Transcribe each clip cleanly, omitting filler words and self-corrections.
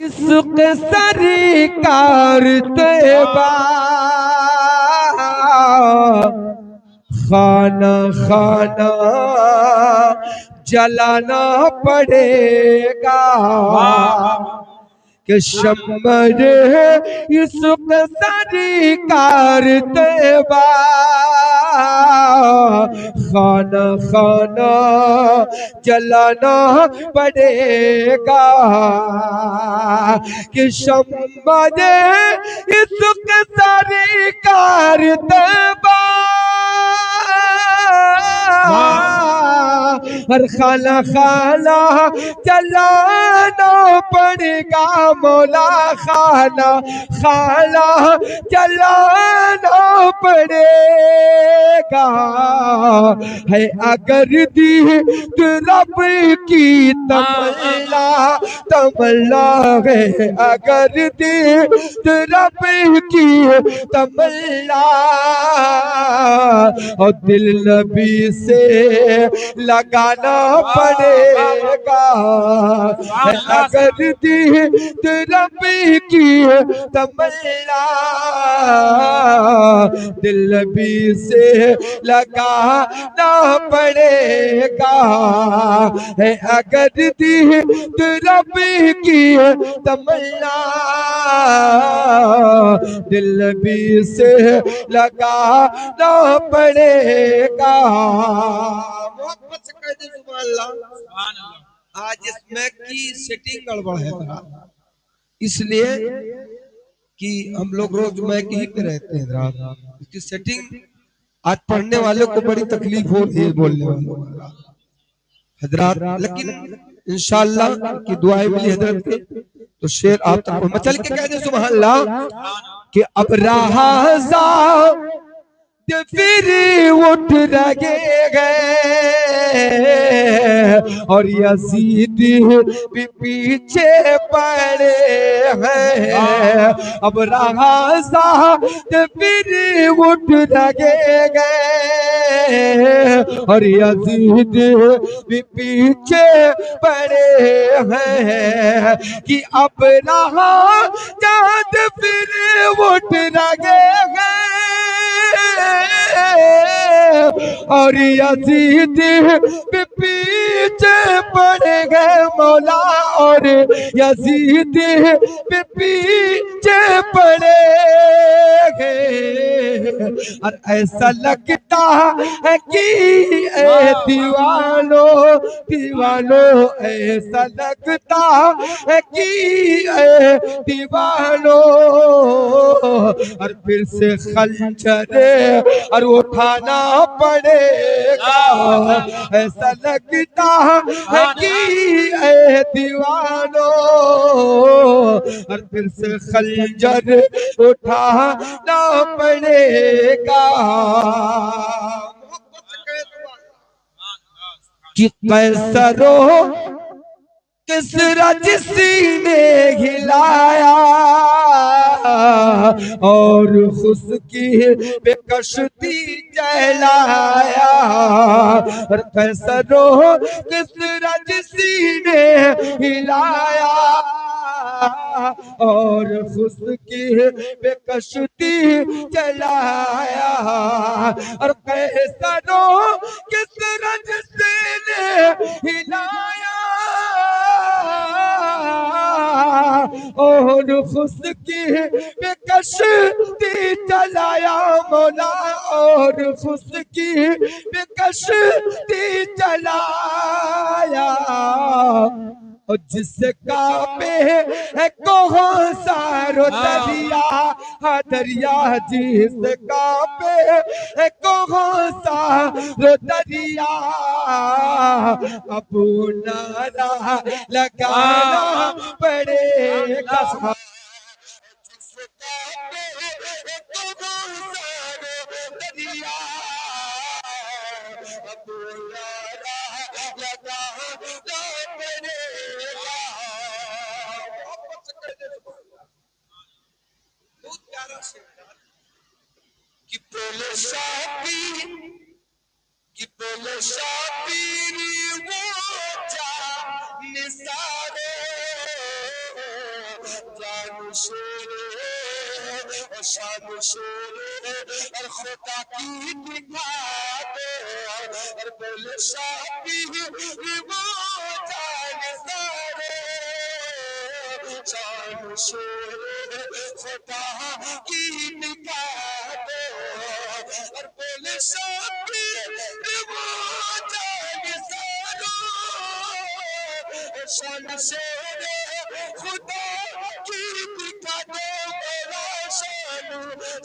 عشق سرکار طیبہ خانہ خانہ جلانا پڑے گا کہ شمع عشق سرکار طیبہ خانہ خانہ جلانا پڑے گا کہ شمع عشق سرکار طیبہ ہر خانہ خانہ جلانا پڑے گا مولا خانہ خانہ جلانا پڑے گا ہے اگر دید رب کی تمنا تمنا ہے اگر دید رب کی تمنا اور دل نبی سے لگانا پڑے گا اگر دید رب کی تمنا دل نبی سے لگانا پڑے گا اگر دید رب کی تمنا دل نبی سے لگانا پڑے گا محبت سے کہہ دیں سبحان اللہ آج اس میک کی سیٹنگ گڑبڑ ہے اس لیے کہ ہم لوگ روز میک ہی پہ رہتے ہیں اس کی سیٹنگ آج پڑھنے والوں کو بڑی تکلیف ہو رہی ہے بولنے والوں حضرات لیکن انشاءاللہ کی دعائیں ملی حضرت کے تو شعر آپ تک پڑھ چل کے کہہ دیں سبحان اللہ کہ اب رہا پھر اٹھ رہے گئے اور یزید بھی پیچھے پڑے ہیں اب رہا پھر اٹھ رہے گئے اور یزید بھی پیچھے پڑے ہیں کہ اب رہا جاد پھر اٹھ رہے گئے اور یزید بھی پیچھے پڑے گئے مولا اور یزید بھی پیچھے پڑے گئے اور ایسا لگتا ہے کہ اے دیوانو دیوانو ایسا لگتا ہے کہ اے دیوانو اور پھر سے خنجر اور اٹھانا پڑے گا ایسا لگتا ہے کہ اے دیوانو اور پھر سے خنجر اٹھانا پڑے گا کہ قیصرو کسریٰ جسی نے ہلایا اور خشکی پہ کشتی جلایا اور قیصرو کسریٰ جسی نے ہلایا اور خشکی پہ کشتی جلایا اور قیصرو کسریٰ جسی نے ہلایا اور خشکی پہ کشتی چلایا مولا اور خشکی پہ کشتی چلایا اور جس کعبے ہے کہاں سارو دریا دریا جس کعبے ہے کہاں سارو دریا اب نعرہ لگانا پڑے گا جس کعبے ہے کہاں سارو دریا اب نعرہ لگانا پڑے کہ پہلے شاپیری وہ جا نثارے جان شیر اور شان شیر اور خدا کی دکھا دو اور بول شاہی وہ جان سارے جان شیر خدا کی دکھا دو اور بول شاہی وہ جان سارے شان شیر خدا کی دکھا دو میرا شان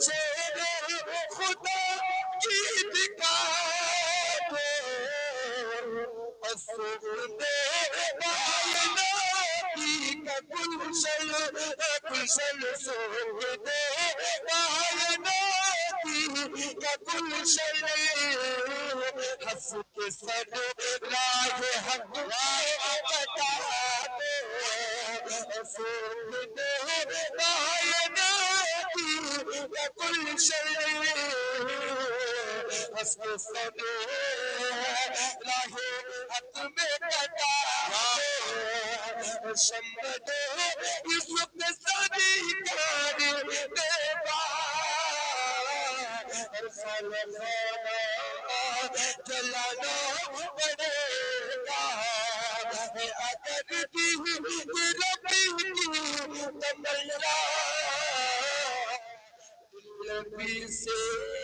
شیر خدا کی دکھا دو اسودے کائناتی کا گلشن سودے کائناتی کا گلشن ہنس کے سر راہ حق بتا دو سودے کائناتی کا گلشن ہنس کے سر راہ حق میں کتا شمد اس وقت ساری کاری بے بار خانہ جلانا پڑے گا اگر بھی ربی کی تمنا نبی سے